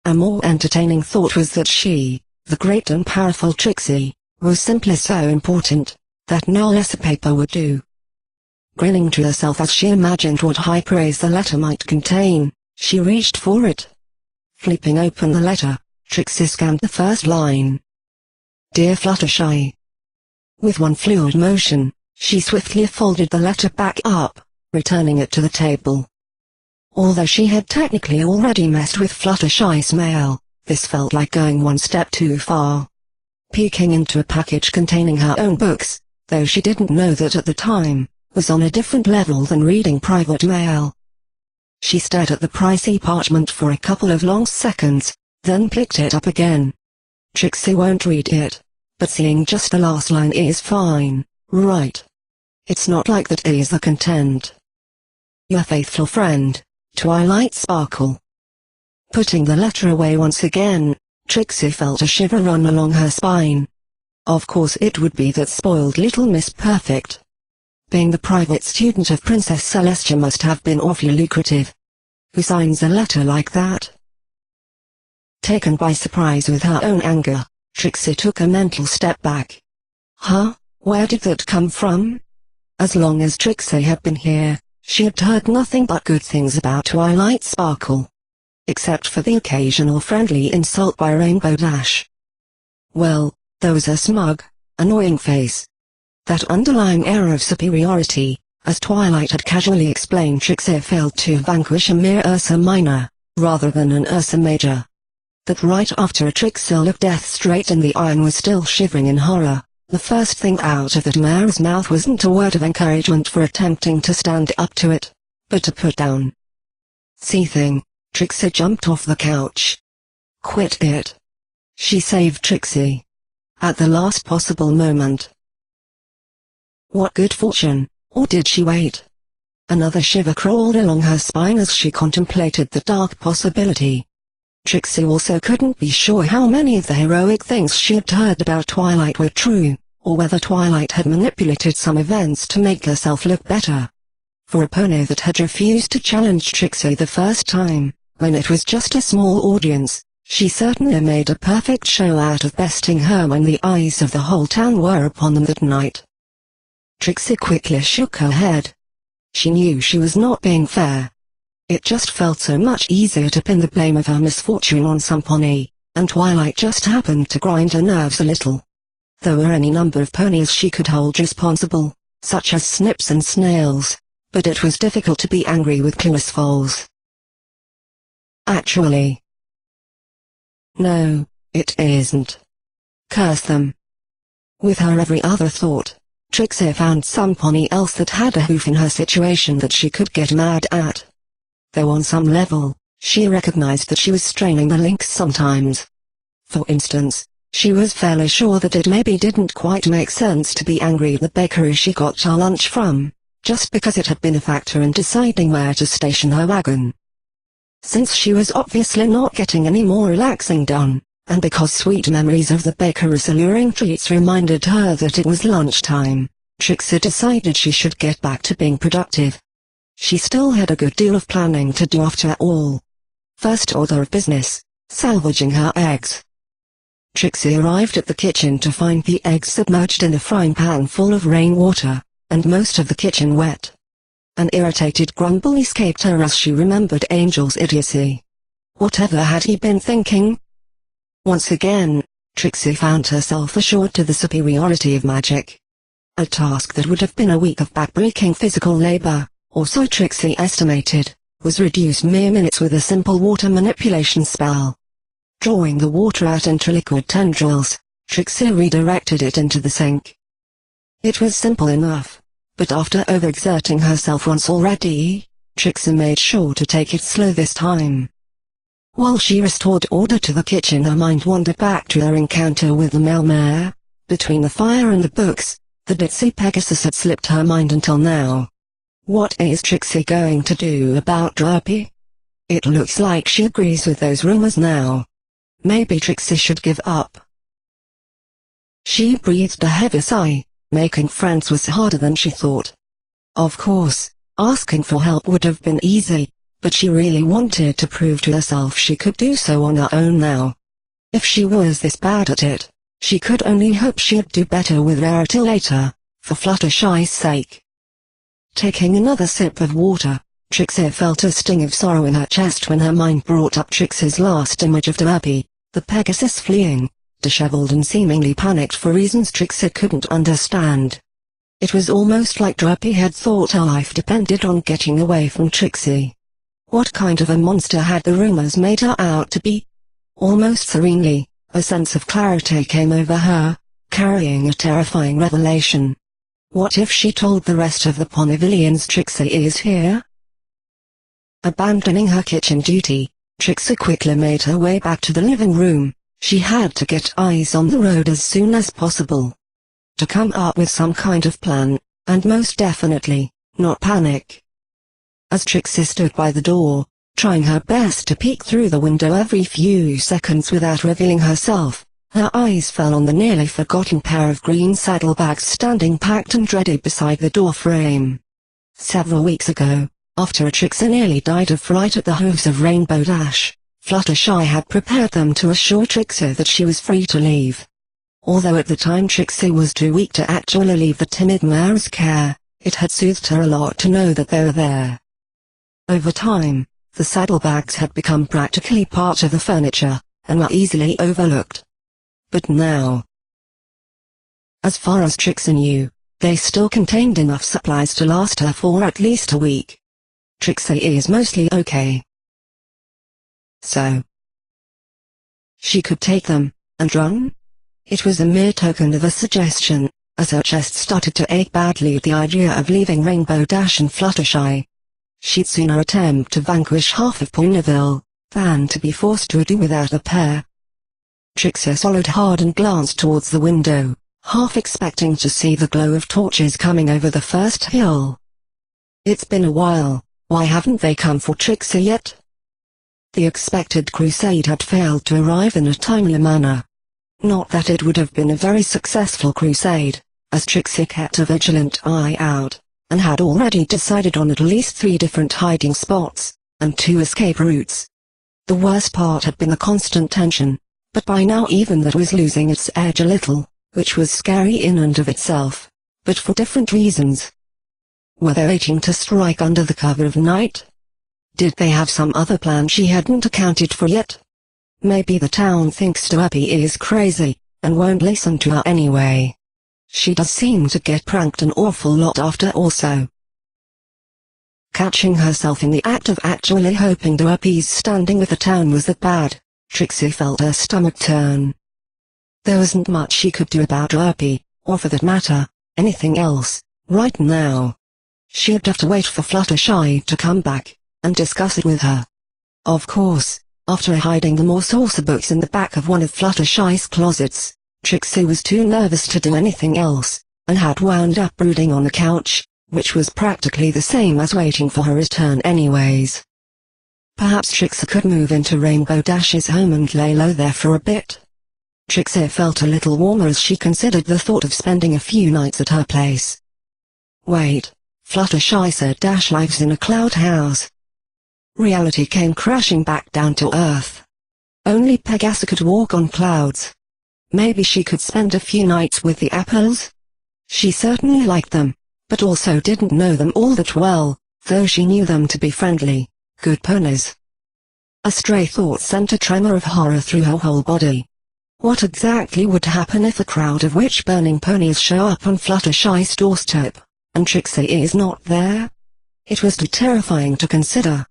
A more entertaining thought was that she, the great and powerful Trixie, was simply so important, that no lesser paper would do. Grinning to herself as she imagined what high praise the letter might contain, she reached for it. Flipping open the letter, Trixie scanned the first line. Dear Fluttershy. With one fluid motion, she swiftly folded the letter back up, returning it to the table. Although she had technically already messed with Fluttershy's mail, this felt like going one step too far. Peeking into a package containing her own books, though she didn't know that at the time, was on a different level than reading private mail. She stared at the pricey parchment for a couple of long seconds, then picked it up again. Trixie won't read it, but seeing just the last line is fine, right? It's not like that is the content. Your faithful friend, Twilight Sparkle. Putting the letter away once again, Trixie felt a shiver run along her spine. Of course it would be that spoiled little Miss Perfect. Being the private student of Princess Celestia must have been awfully lucrative. Who signs a letter like that? Taken by surprise with her own anger, Trixie took a mental step back. Huh? Where did that come from? As long as Trixie had been here, she had heard nothing but good things about Twilight Sparkle. Except for the occasional friendly insult by Rainbow Dash. Well, there was a smug, annoying face. That underlying air of superiority, as Twilight had casually explained, Trixie failed to vanquish a mere Ursa Minor, rather than an Ursa Major. That right after a Trixie looked death straight in the eye and was still shivering in horror, the first thing out of that mare's mouth wasn't a word of encouragement for attempting to stand up to it, but to put down. Seething, Trixie jumped off the couch. Quit it. She saved Trixie. At the last possible moment. What good fortune, or did she wait? Another shiver crawled along her spine as she contemplated the dark possibility. Trixie also couldn't be sure how many of the heroic things she had heard about Twilight were true, or whether Twilight had manipulated some events to make herself look better. For a pony that had refused to challenge Trixie the first time, when it was just a small audience, she certainly made a perfect show out of besting her when the eyes of the whole town were upon them that night. Trixie quickly shook her head. She knew she was not being fair. It just felt so much easier to pin the blame of her misfortune on some pony, and Twilight just happened to grind her nerves a little. There were any number of ponies she could hold responsible, such as Snips and Snails, but it was difficult to be angry with clueless foals. Actually. No, it isn't. Curse them. With her every other thought, Trixie found some pony else that had a hoof in her situation that she could get mad at. Though on some level, she recognized that she was straining the links sometimes. For instance, she was fairly sure that it maybe didn't quite make sense to be angry at the bakery she got her lunch from, just because it had been a factor in deciding where to station her wagon. Since she was obviously not getting any more relaxing done, and because sweet memories of the baker's alluring treats reminded her that it was lunchtime, Trixie decided she should get back to being productive. She still had a good deal of planning to do after all. First order of business, salvaging her eggs. Trixie arrived at the kitchen to find the eggs submerged in a frying pan full of rainwater, and most of the kitchen wet. An irritated grumble escaped her as she remembered Angel's idiocy. Whatever had he been thinking? Once again, Trixie found herself assured to the superiority of magic. A task that would have been a week of backbreaking physical labor, or so Trixie estimated, was reduced mere minutes with a simple water manipulation spell. Drawing the water out into liquid tendrils, Trixie redirected it into the sink. It was simple enough, but after overexerting herself once already, Trixie made sure to take it slow this time. While she restored order to the kitchen, her mind wandered back to her encounter with the mailmare. Between the fire and the books, the ditzy Pegasus had slipped her mind until now. What is Trixie going to do about Derpy? It looks like she agrees with those rumors now. Maybe Trixie should give up. She breathed a heavy sigh. Making friends was harder than she thought. Of course, asking for help would have been easy, but she really wanted to prove to herself she could do so on her own now. If she was this bad at it, she could only hope she'd do better with Rarity later, for Fluttershy's sake. Taking another sip of water, Trixie felt a sting of sorrow in her chest when her mind brought up Trixie's last image of Derpy, the Pegasus fleeing, disheveled and seemingly panicked for reasons Trixie couldn't understand. It was almost like Derpy had thought her life depended on getting away from Trixie. What kind of a monster had the rumors made her out to be? Almost serenely, a sense of clarity came over her, carrying a terrifying revelation. What if she told the rest of the Ponyvillians Trixie is here? Abandoning her kitchen duty, Trixie quickly made her way back to the living room. She had to get eyes on the road as soon as possible. To come up with some kind of plan, and most definitely, not panic. As Trixie stood by the door, trying her best to peek through the window every few seconds without revealing herself, her eyes fell on the nearly forgotten pair of green saddlebags standing packed and ready beside the door frame. Several weeks ago, after Trixie nearly died of fright at the hooves of Rainbow Dash, Fluttershy had prepared them to assure Trixie that she was free to leave. Although at the time Trixie was too weak to actually leave the timid mare's care, it had soothed her a lot to know that they were there. Over time, the saddlebags had become practically part of the furniture, and were easily overlooked. But now, as far as Trixie knew, they still contained enough supplies to last her for at least a week. Trixie is mostly okay. So, she could take them, and run? It was a mere token of a suggestion, as her chest started to ache badly at the idea of leaving Rainbow Dash and Fluttershy. She'd sooner attempt to vanquish half of Ponyville, than to be forced to do without a pair. Trixie swallowed hard and glanced towards the window, half expecting to see the glow of torches coming over the first hill. It's been a while, why haven't they come for Trixie yet? The expected crusade had failed to arrive in a timely manner. Not that it would have been a very successful crusade, as Trixie kept a vigilant eye out, and had already decided on at least 3 different hiding spots, and 2 escape routes. The worst part had been the constant tension, but by now even that was losing its edge a little, which was scary in and of itself, but for different reasons. Were they waiting to strike under the cover of night? Did they have some other plan she hadn't accounted for yet? Maybe the town thinks Derpy is crazy, and won't listen to her anyway. She does seem to get pranked an awful lot after also. Catching herself in the act of actually hoping Derpy's standing with the town was that bad, Trixie felt her stomach turn. There wasn't much she could do about Derpy, or for that matter, anything else, right now. She'd have to wait for Fluttershy to come back, and discuss it with her. Of course, after hiding the more saucer books in the back of one of Fluttershy's closets, Trixie was too nervous to do anything else, and had wound up brooding on the couch, which was practically the same as waiting for her return anyways. Perhaps Trixie could move into Rainbow Dash's home and lay low there for a bit. Trixie felt a little warmer as she considered the thought of spending a few nights at her place. Wait, Fluttershy said Dash lives in a cloud house. Reality came crashing back down to earth. Only Pegasi could walk on clouds. Maybe she could spend a few nights with the apples? She certainly liked them, but also didn't know them all that well, though she knew them to be friendly, good ponies. A stray thought sent a tremor of horror through her whole body. What exactly would happen if a crowd of witch-burning ponies show up on Fluttershy's doorstep, and Trixie is not there? It was too terrifying to consider.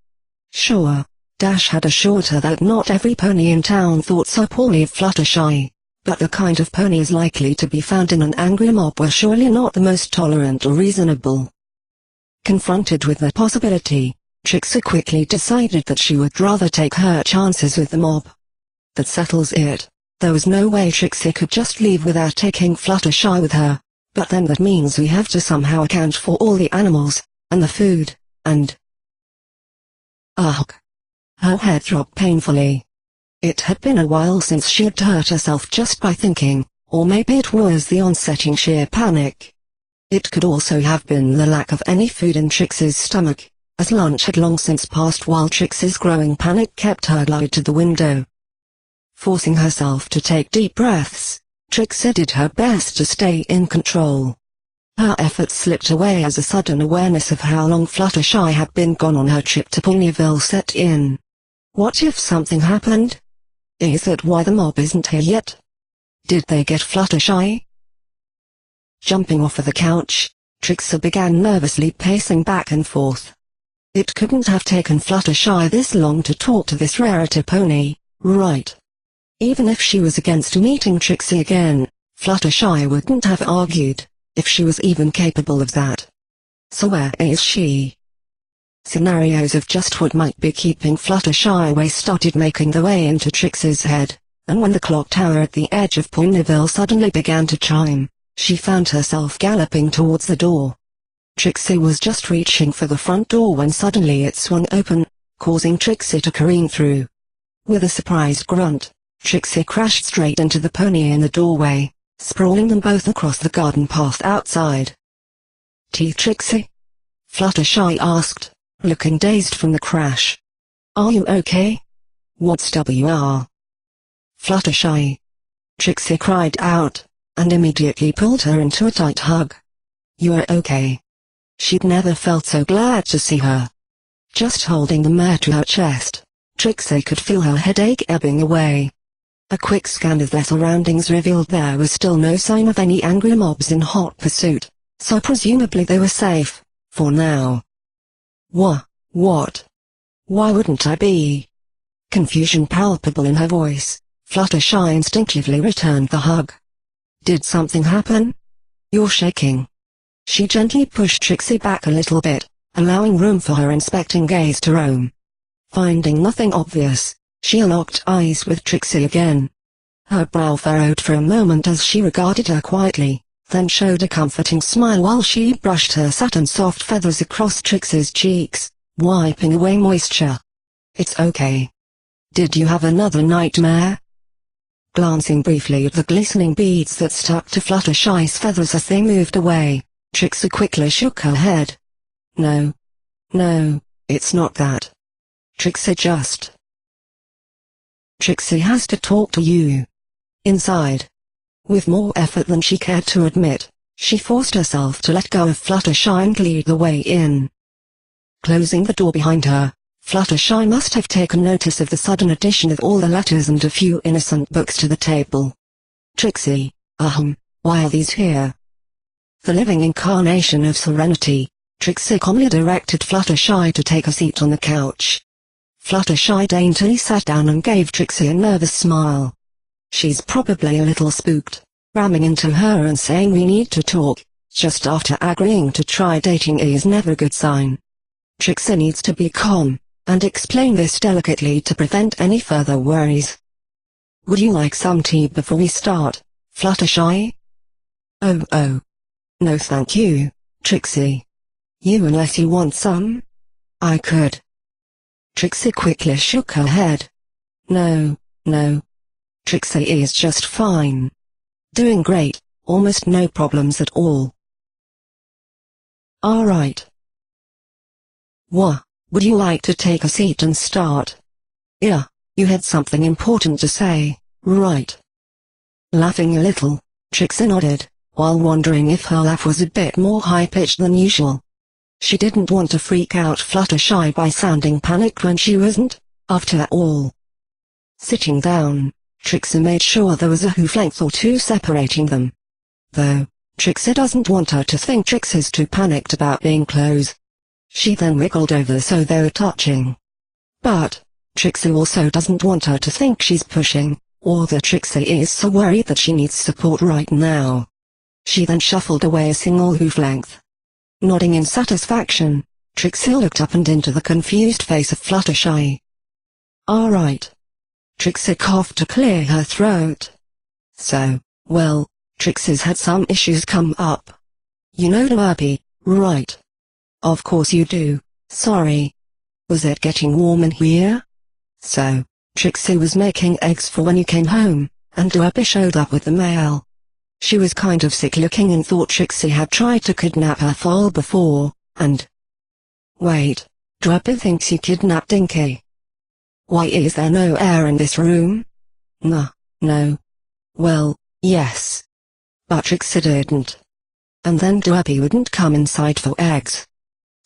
Sure, Dash had assured her that not every pony in town thought so poorly of Fluttershy, but the kind of ponies likely to be found in an angry mob were surely not the most tolerant or reasonable. Confronted with the possibility, Trixie quickly decided that she would rather take her chances with the mob. That settles it. There was no way Trixie could just leave without taking Fluttershy with her, but then that means we have to somehow account for all the animals, and the food, and... Ugh. Her head dropped painfully. It had been a while since she had hurt herself just by thinking, or maybe it was the onsetting sheer panic. It could also have been the lack of any food in Trixie's stomach, as lunch had long since passed while Trixie's growing panic kept her glued to the window. Forcing herself to take deep breaths, Trixie did her best to stay in control. Her efforts slipped away as a sudden awareness of how long Fluttershy had been gone on her trip to Ponyville set in. What if something happened? Is that why the mob isn't here yet? Did they get Fluttershy? Jumping off of the couch, Trixie began nervously pacing back and forth. It couldn't have taken Fluttershy this long to talk to this rarity pony, right? Even if she was against meeting Trixie again, Fluttershy wouldn't have argued, if she was even capable of that. So where is she? Scenarios of just what might be keeping Fluttershy away started making their way into Trixie's head, and when the clock tower at the edge of Ponyville suddenly began to chime, she found herself galloping towards the door. Trixie was just reaching for the front door when suddenly it swung open, causing Trixie to careen through. With a surprised grunt, Trixie crashed straight into the pony in the doorway, sprawling them both across the garden path outside. Trixie?" Fluttershy asked, looking dazed from the crash. "Are you okay? What's WR?" "Fluttershy!" Trixie cried out, and immediately pulled her into a tight hug. "You're okay." She'd never felt so glad to see her. Just holding the mare to her chest, Trixie could feel her headache ebbing away. A quick scan of their surroundings revealed there was still no sign of any angry mobs in hot pursuit, so presumably they were safe, for now. What? Why wouldn't I be? Confusion palpable in her voice, Fluttershy instinctively returned the hug. "Did something happen? You're shaking." She gently pushed Trixie back a little bit, allowing room for her inspecting gaze to roam. Finding nothing obvious, she locked eyes with Trixie again. Her brow furrowed for a moment as she regarded her quietly, then showed a comforting smile while she brushed her satin soft feathers across Trixie's cheeks, wiping away moisture. "It's okay. Did you have another nightmare?" Glancing briefly at the glistening beads that stuck to Fluttershy's feathers as they moved away, Trixie quickly shook her head. No, it's not that. Trixie has to talk to you." Inside, with more effort than she cared to admit, she forced herself to let go of Fluttershy and lead the way in. Closing the door behind her, Fluttershy must have taken notice of the sudden addition of all the letters and a few innocent books to the table. "Trixie, why are these here?" The living incarnation of serenity, Trixie calmly directed Fluttershy to take a seat on the couch. Fluttershy daintily sat down and gave Trixie a nervous smile. "She's probably a little spooked, ramming into her and saying we need to talk, just after agreeing to try dating is never a good sign. Trixie needs to be calm, and explain this delicately to prevent any further worries. Would you like some tea before we start, Fluttershy?" Oh. No thank you, Trixie. You unless you want some? I could." Trixie quickly shook her head. No. Trixie is just fine. Doing great, almost no problems at all. Alright. Would you like to take a seat and start? Yeah, you had something important to say, right? Laughing a little, Trixie nodded, while wondering if her laugh was a bit more high-pitched than usual. She didn't want to freak out Fluttershy by sounding panicked when she wasn't, after all. Sitting down, Trixie made sure there was a hoof length or two separating them. Though, Trixie doesn't want her to think Trixie's too panicked about being close. She then wiggled over so they were touching. But, Trixie also doesn't want her to think she's pushing, or that Trixie is so worried that she needs support right now. She then shuffled away a single hoof length. Nodding in satisfaction, Trixie looked up and into the confused face of Fluttershy. Alright. Trixie coughed to clear her throat. So, well, Trixie's had some issues come up. You know MLP, right? Of course you do, sorry. Was it getting warm in here? So, Trixie was making eggs for when you came home, and MLP showed up with the mail. She was kind of sick looking and thought Trixie had tried to kidnap her foal before, and... Wait, MLP thinks you kidnapped Dinky. Why is there no air in this room? No. Well, yes. But Trixie didn't. And then MLP wouldn't come inside for eggs.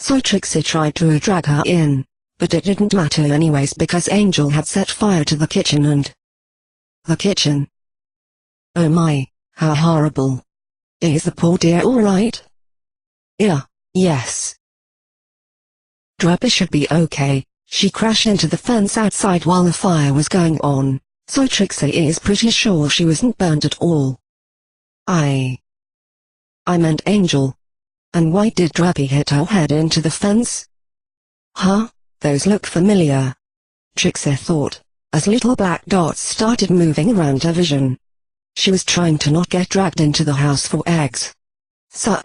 So Trixie tried to drag her in, but it didn't matter anyways because Angel had set fire to the kitchen and... The kitchen? Oh my, how horrible. Is the poor dear alright? Yes. MLP should be okay. She crashed into the fence outside while the fire was going on, so Trixie is pretty sure she wasn't burned at all. I meant Angel. And why did MLP hit her head into the fence? Those look familiar. Trixie thought, as little black dots started moving around her vision. She was trying to not get dragged into the house for eggs. So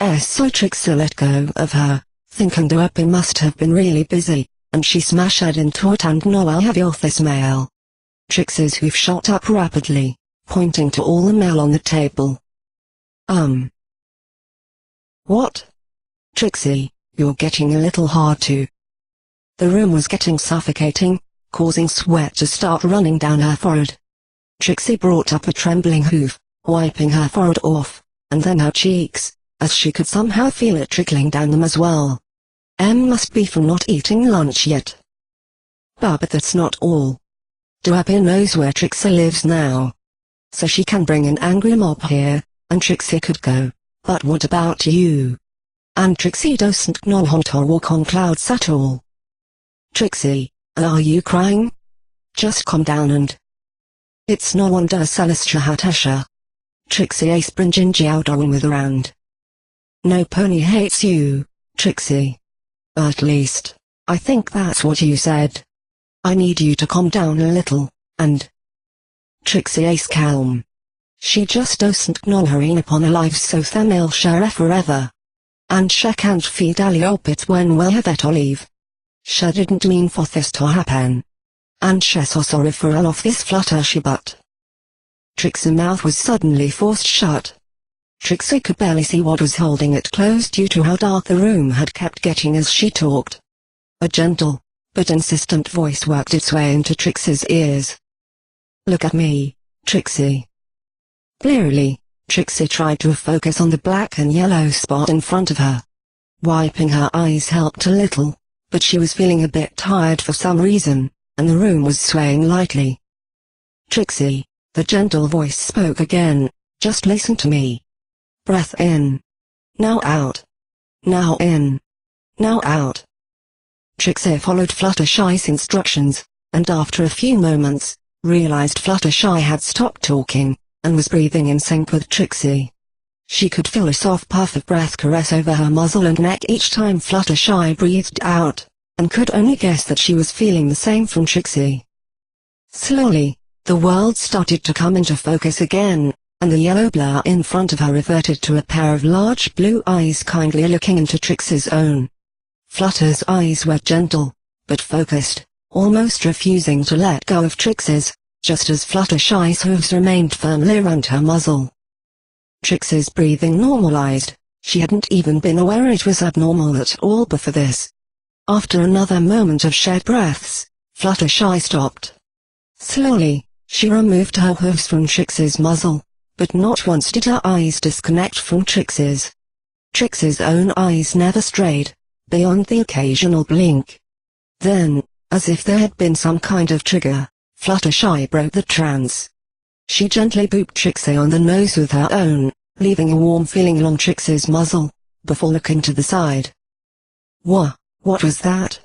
Trixie let go of her, thinking MLP must have been really busy, and she smashed into it and "No, I'll have your this mail." Trixie's hoof shot up rapidly, pointing to all the mail on the table. What? Trixie, you're getting a little hard to. The room was getting suffocating, causing sweat to start running down her forehead. Trixie brought up a trembling hoof, wiping her forehead off, and then her cheeks, as she could somehow feel it trickling down them as well. Must be from not eating lunch yet. But that's not all. MLP knows where Trixie lives now. So she can bring an angry mob here, and Trixie could go, but what about you? And Trixie doesn't know how to walk on clouds at all. Trixie, are you crying? Just calm down and... It's no wonder Celestia Hatasha. Trixie a springingy outdoing with around. No pony hates you, Trixie. At least, I think that's what you said. I need you to calm down a little, and... Trixie is calm. She just doesn't knowing upon a life so thamil share forever. And she can't feed Ali opit when we have at olive. She didn't mean for this to happen. And she's so sorry for all of this Fluttershy but. Trixie's mouth was suddenly forced shut. Trixie could barely see what was holding it closed due to how dark the room had kept getting as she talked. A gentle, but insistent voice worked its way into Trixie's ears. Look at me, Trixie. Blearily, Trixie tried to focus on the black and yellow spot in front of her. Wiping her eyes helped a little, but she was feeling a bit tired for some reason, and the room was swaying lightly. Trixie, the gentle voice spoke again, just listen to me. Breath in. Now out. Now in. Now out. Trixie followed Fluttershy's instructions, and after a few moments, realized Fluttershy had stopped talking, and was breathing in sync with Trixie. She could feel a soft puff of breath caress over her muzzle and neck each time Fluttershy breathed out, and could only guess that she was feeling the same from Trixie. Slowly, the world started to come into focus again, and the yellow blur in front of her reverted to a pair of large blue eyes kindly looking into Trixie's own. Flutter's eyes were gentle, but focused, almost refusing to let go of Trixie's, just as Fluttershy's hooves remained firmly around her muzzle. Trixie's breathing normalized. She hadn't even been aware it was abnormal at all before this. After another moment of shared breaths, Fluttershy stopped. Slowly, she removed her hooves from Trixie's muzzle, but not once did her eyes disconnect from Trixie's. Trixie's own eyes never strayed, beyond the occasional blink. Then, as if there had been some kind of trigger, Fluttershy broke the trance. She gently booped Trixie on the nose with her own, leaving a warm feeling along Trixie's muzzle, before looking to the side. What was that?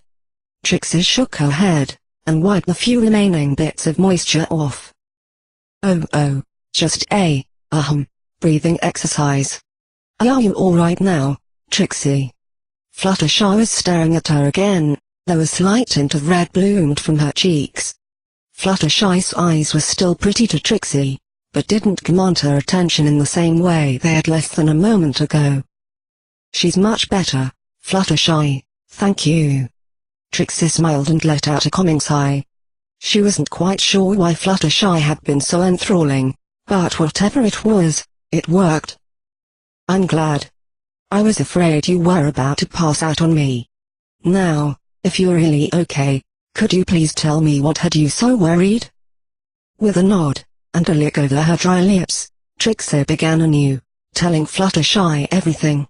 Trixie shook her head, and wiped the few remaining bits of moisture off. Oh, just a breathing exercise. Are you alright now, Trixie? Fluttershy was staring at her again, though a slight tint of red bloomed from her cheeks. Fluttershy's eyes were still pretty to Trixie, but didn't command her attention in the same way they had less than a moment ago. She's much better, Fluttershy, thank you. Trixie smiled and let out a calming sigh. She wasn't quite sure why Fluttershy had been so enthralling, but whatever it was, it worked. I'm glad. I was afraid you were about to pass out on me. Now, if you're really okay, could you please tell me what had you so worried? With a nod, and a lick over her dry lips, Trixie began anew, telling Fluttershy everything.